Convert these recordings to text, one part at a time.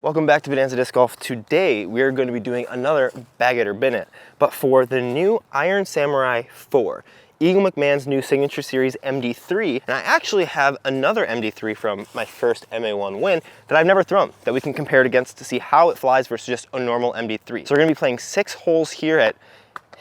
Welcome back to Bonanza Disc Golf. Today we are going to be doing another bag it or bin it, but for the new Iron Samurai 4, Eagle McMahon's new signature series MD3, and I actually have another MD3 from my first MA1 win that I've never thrown that we can compare it against to see how it flies versus just a normal MD3. So we're going to be playing 6 holes here at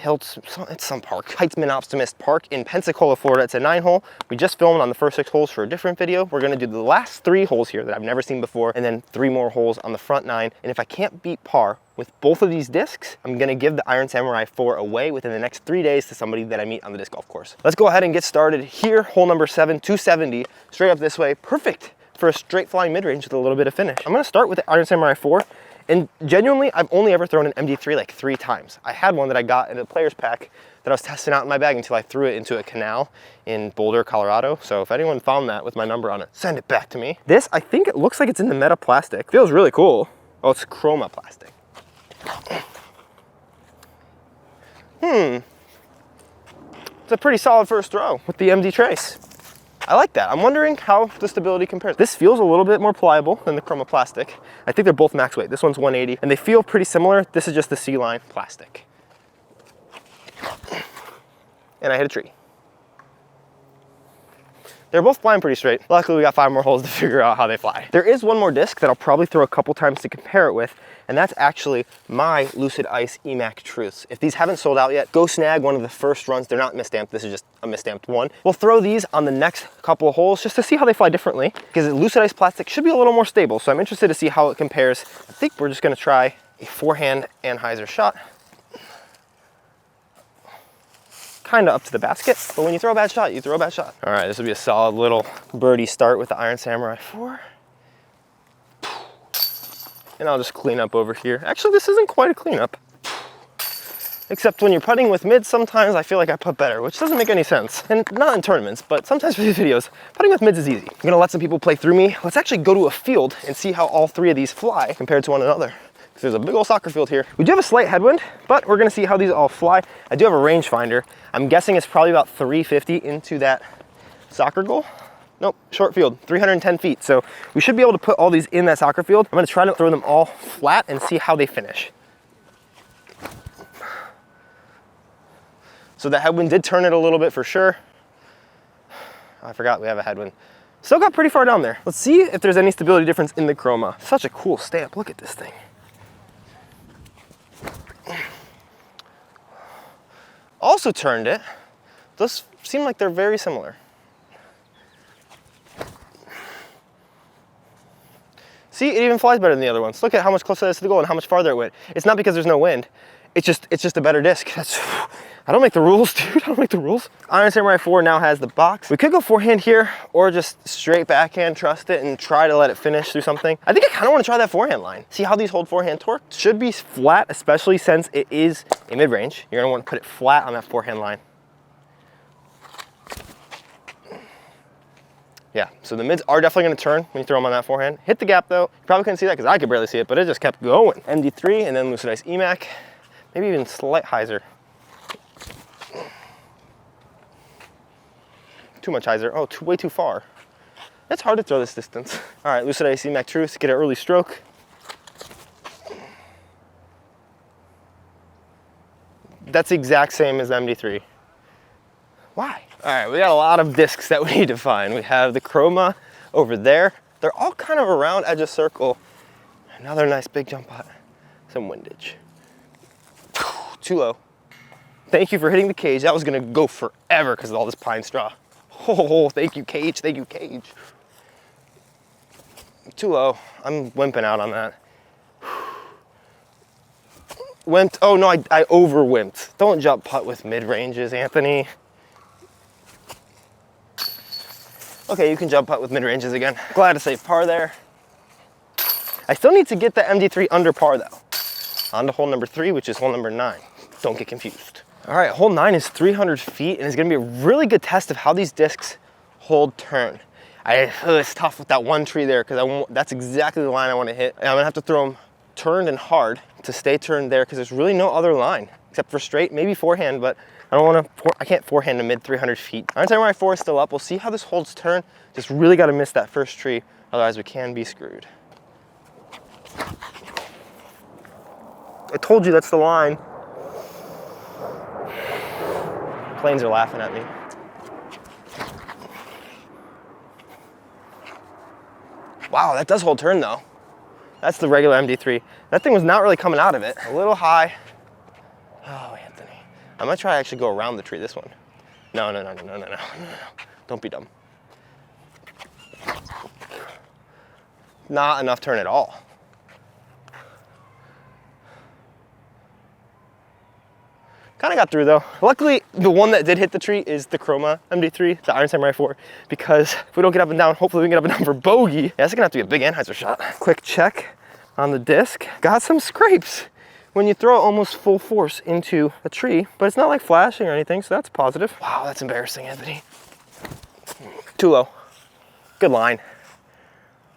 it's some park. Heitzman Optimist Park in Pensacola, Florida. It's a 9-hole. We just filmed on the first 6 holes for a different video. We're gonna do the last 3 holes here that I've never seen before, and then 3 more holes on the front 9. And if I can't beat par with both of these discs, I'm gonna give the Iron Samurai 4 away within the next 3 days to somebody that I meet on the disc golf course. Let's go ahead and get started here. Hole number 7, 270, straight up this way. Perfect for a straight flying mid-range with a little bit of finish. I'm gonna start with the Iron Samurai 4. And genuinely, I've only ever thrown an MD3 like 3 times. I had one that I got in a player's pack that I was testing out in my bag until I threw it into a canal in Boulder, Colorado. So if anyone found that with my number on it, send it back to me. This, I think it looks like it's in the Meta plastic. Feels really cool. Oh, it's Chroma plastic. It's a pretty solid first throw with the MD Trace. I like that. I'm wondering how the stability compares. This feels a little bit more pliable than the Chroma plastic. I think they're both max weight. This one's 180, and they feel pretty similar. This is just the C-line plastic. And I hit a tree. They're both flying pretty straight. Luckily, we got 5 more holes to figure out how they fly. There is one more disc that I'll probably throw a couple times to compare it with, and that's actually my Lucid Ice EMAC Truths. If these haven't sold out yet, go snag one of the first runs. They're not misstamped. This is just a misstamped one. We'll throw these on the next couple of holes just to see how they fly differently, because the Lucid Ice plastic should be a little more stable. So I'm interested to see how it compares. I think we're just gonna try a forehand Anheuser shot. Kind of up to the basket, but when you throw a bad shot, you throw a bad shot. All right, this will be a solid little birdie start with the Iron Samurai 4. And I'll just clean up over here. Actually, this isn't quite a cleanup. Except when you're putting with mids, sometimes I feel like I putt better, which doesn't make any sense. And not in tournaments, but sometimes for these videos, putting with mids is easy. I'm gonna let some people play through me. Let's actually go to a field and see how all 3 of these fly compared to one another. There's a big old soccer field here. We do have a slight headwind, but we're gonna see how these all fly. I do have a rangefinder. I'm guessing it's probably about 350 into that soccer goal. Nope, short field, 310 feet. So we should be able to put all these in that soccer field. I'm gonna try to throw them all flat and see how they finish. So the headwind did turn it a little bit for sure. I forgot we have a headwind. Still got pretty far down there. Let's see if there's any stability difference in the Chroma. Such a cool stamp, look at this thing. Also turned it. Those seem like they're very similar. See, it even flies better than the other ones. Look at how much closer it is to the goal and how much farther it went. It's not because there's no wind. It's just a better disc. I don't make the rules, dude. I don't make the rules. Iron Samurai 4 now has the box. We could go forehand here or just straight backhand, trust it, and try to let it finish through something. I think I kind of want to try that forehand line. See how these hold forehand torque. Should be flat, especially since it is a mid-range. You're gonna want to put it flat on that forehand line. Yeah, so the mids are definitely gonna turn when you throw them on that forehand. Hit the gap though. You probably couldn't see that because I could barely see it, but it just kept going. MD3 and then Lucid Ice EMAC. Maybe even slight hyzer. Too much hyzer. Oh, way too far. It's hard to throw this distance. All right, Lucid Ice EMAC Truths, get an early stroke. That's the exact same as the MD3. Why? All right, we got a lot of discs that we need to find. We have the Chroma over there. They're all kind of around edge of circle. Another nice big jump putt. Some windage. Too low. Thank you for hitting the cage. That was gonna go forever because of all this pine straw. Oh, thank you, cage. Thank you, cage. Too low. I'm wimping out on that. Wimped. Oh no, I over wimped. Don't jump putt with mid ranges, Anthony. Okay, you can jump putt with mid ranges again. Glad to save par there. I still need to get the MD3 under par though. On to hole number 3, which is hole number 9. Don't get confused. All right, hole 9 is 300 feet and it's gonna be a really good test of how these discs hold turn. It's tough with that one tree there because that's exactly the line I wanna hit. And I'm gonna have to throw them turned and hard to stay turned there because there's really no other line except for straight, maybe forehand, but I can't forehand a mid 300 feet. Iron Samurai 4 is still up. We'll see how this holds turn. Just really gotta miss that first tree, otherwise we can be screwed. I told you that's the line. Planes are laughing at me. Wow, that does hold turn though. That's the regular MD3. That thing was not really coming out of it. A little high. Oh, Anthony. I might try to actually go around the tree, this one. No. Don't be dumb. Not enough turn at all. Kind of got through though. Luckily, the one that did hit the tree is the Chroma MD3, the Iron Samurai 4, because if we don't get up and down, hopefully we can get up and down for bogey. Yeah, it's gonna have to be a big anhyzer shot. Quick check on the disc. Got some scrapes when you throw almost full force into a tree, but it's not like flashing or anything, so that's positive. Wow, that's embarrassing, Anthony. Too low. Good line.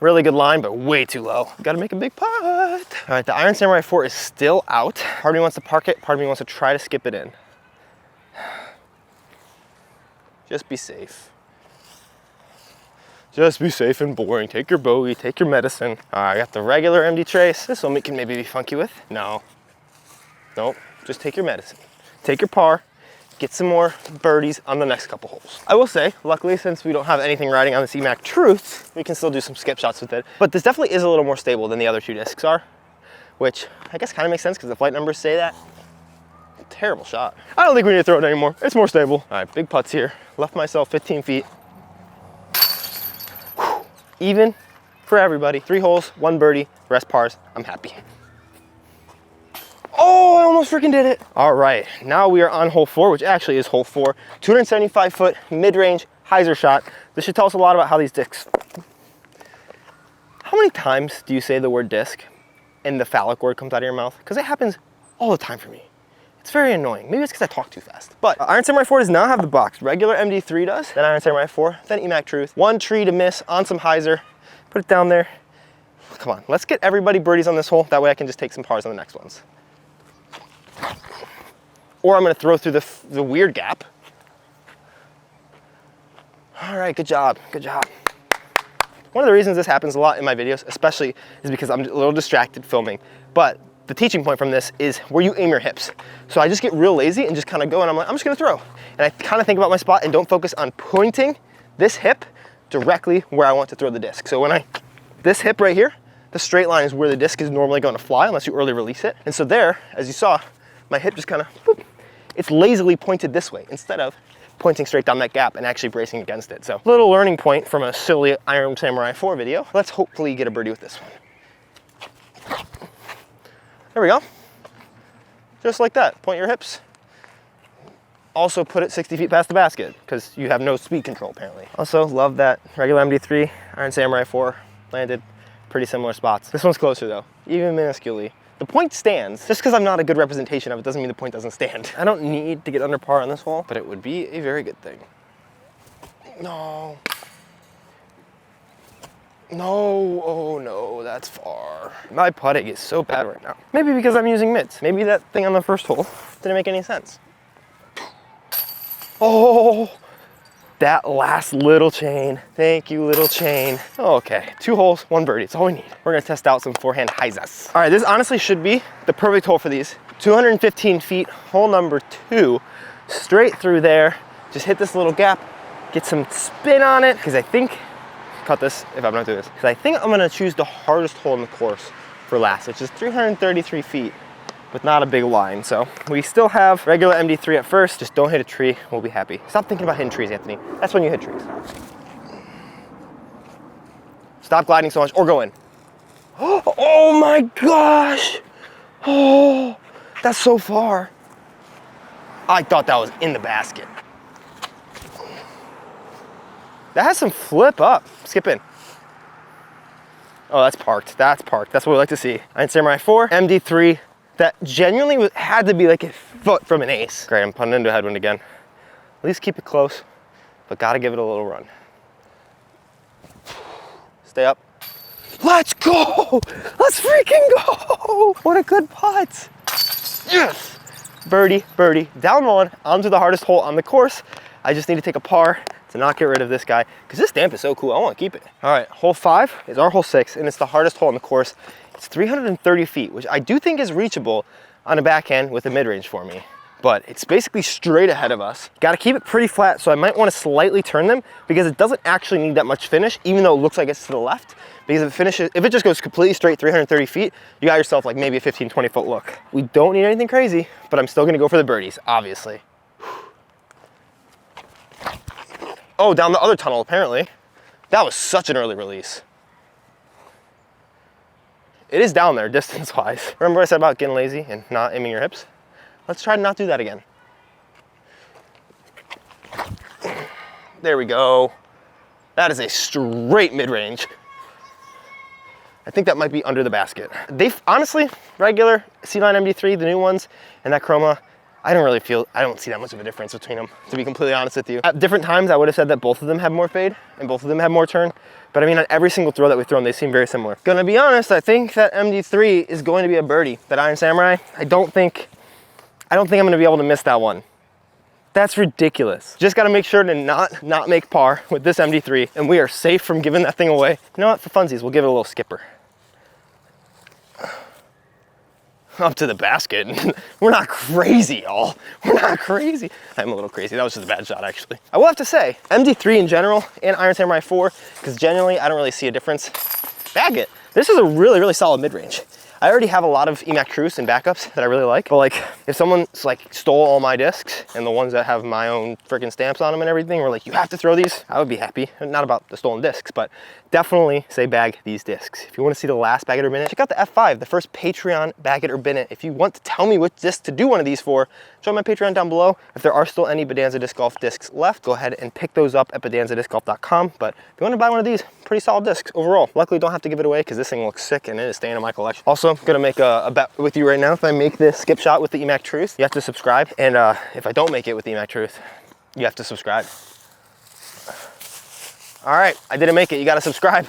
Really good line, but way too low. Gotta make a big putt. All right, the Iron Samurai 4 is still out. Part of me wants to park it, part of me wants to try to skip it in. Just be safe. Just be safe and boring. Take your bogey, take your medicine. All right, I got the regular MD trace. This one we can maybe be funky with. No, nope, just take your medicine. Take your par. Get some more birdies on the next couple holes. I will say, luckily, since we don't have anything riding on this EMAC Truth, we can still do some skip shots with it. But this definitely is a little more stable than the other two discs are, which I guess kind of makes sense because the flight numbers say that. Terrible shot. I don't think we need to throw it anymore. It's more stable. All right, big putts here. Left myself 15 feet. Whew. Even for everybody. 3 holes, 1 birdie, rest pars. I'm happy. Oh, I almost freaking did it. All right, now we are on hole 4, which actually is hole 4. 275 foot mid-range hyzer shot. This should tell us a lot about how these discs. How many times do you say the word disc and the phallic word comes out of your mouth? Because it happens all the time for me. It's very annoying. Maybe it's because I talk too fast. But Iron Samurai 4 does not have the box. Regular MD3 does, then Iron Samurai 4, then EMAC Truth. 1 tree to miss on some hyzer. Put it down there. Come on, let's get everybody birdies on this hole. That way I can just take some pars on the next ones. Or I'm gonna throw through the weird gap. All right, good job, good job. One of the reasons this happens a lot in my videos, especially, is because I'm a little distracted filming. But the teaching point from this is where you aim your hips. So I just get real lazy and just kind of go and I'm like, I'm just gonna throw. And I kind of think about my spot and don't focus on pointing this hip directly where I want to throw the disc. So when this hip right here, the straight line is where the disc is normally going to fly unless you early release it. And so there, as you saw, my hip just kind of, boop, it's lazily pointed this way instead of pointing straight down that gap and actually bracing against it. So little learning point from a silly Iron Samurai 4 video. Let's hopefully get a birdie with this one. There we go. Just like that, point your hips. Also put it 60 feet past the basket because you have no speed control apparently. Also love that regular MD3, Iron Samurai 4 landed pretty similar spots. This one's closer though, even minusculely. The point stands. Just because I'm not a good representation of it doesn't mean the point doesn't stand. I don't need to get under par on this hole, but it would be a very good thing. No. No, oh no, that's far. My putting is so bad right now. Maybe because I'm using mitts. Maybe that thing on the first hole didn't make any sense. Oh, that last little chain. Thank you, little chain. Okay, 2 holes, 1 birdie. It's all we need. We're gonna test out some forehand hyzers. All right, this honestly should be the perfect hole for these. 215 feet, hole number 2. Straight through there. Just hit this little gap, get some spin on it, because I think, cut this if I'm not doing this, because I think I'm gonna choose the hardest hole in the course for last, which is 333 feet. With not a big line. So we still have regular MD3 at first. Just don't hit a tree, we'll be happy. Stop thinking about hitting trees, Anthony. That's when you hit trees. Stop gliding so much or go in. Oh my gosh. Oh, that's so far. I thought that was in the basket. That has some flip up. Skip in. Oh, that's parked. That's parked. That's what we like to see. Iron Samurai 4, MD3. That genuinely had to be like a foot from an ace. Great, I'm putting into a headwind again. At least keep it close, but gotta give it a little run. Stay up. Let's go! Let's freaking go! What a good putt. Yes! Birdie, birdie, down 1, onto the hardest hole on the course. I just need to take a par to not get rid of this guy, because this stamp is so cool, I wanna keep it. All right, hole 5 is our hole 6, and it's the hardest hole on the course. It's 330 feet, which I do think is reachable on a backhand with a mid-range for me. But it's basically straight ahead of us. Gotta keep it pretty flat, so I might wanna slightly turn them because it doesn't actually need that much finish, even though it looks like it's to the left. Because if it just goes completely straight 330 feet, you got yourself like maybe a 15, 20 foot look. We don't need anything crazy, but I'm still gonna go for the birdies, obviously. Oh, down the other tunnel, apparently. That was such an early release. It is down there, distance-wise. Remember what I said about getting lazy and not aiming your hips? Let's try to not do that again. There we go. That is a straight mid-range. I think that might be under the basket. They've honestly, regular C-Line MD3, the new ones, and that Chroma, I don't see that much of a difference between them, to be completely honest with you. At different times, I would have said that both of them have more fade and both of them have more turn. But I mean, on every single throw that we've thrown, they seem very similar. Gonna be honest, I think that MD3 is going to be a birdie. That Iron Samurai, I don't think I'm gonna be able to miss that one. That's ridiculous. Just gotta make sure to not make par with this MD3, and we are safe from giving that thing away. You know what, for funsies, we'll give it a little skipper. Up to the basket. We're not crazy, y'all. We're not crazy. I'm a little crazy. That was just a bad shot, actually. I will have to say, MD3 in general and Iron Samurai 4, because generally I don't really see a difference. Bag it. This is a really, really solid mid-range. I already have a lot of EMAC Cruise and backups that I really like, but like if someone's like stole all my discs and the ones that have my own freaking stamps on them and everything were like, you have to throw these, I would be happy. Not about the stolen discs, but definitely say bag these discs. If you want to see the last Bag It or Bin It, check out the F5, the first Patreon Bag It or Bin It. If you want to tell me which disc to do one of these for, join my Patreon down below. If there are still any Bonanza Disc Golf discs left, go ahead and pick those up at bonanzadiscgolf.com. But if you want to buy one of these, pretty solid discs overall. Luckily, don't have to give it away because this thing looks sick and it is staying in my collection. Also, gonna make a bet with you right now. If I make this skip shot with the EMAC Truth, you have to subscribe. And if I don't make it with the EMAC Truth, you have to subscribe. All right, I didn't make it. You gotta subscribe.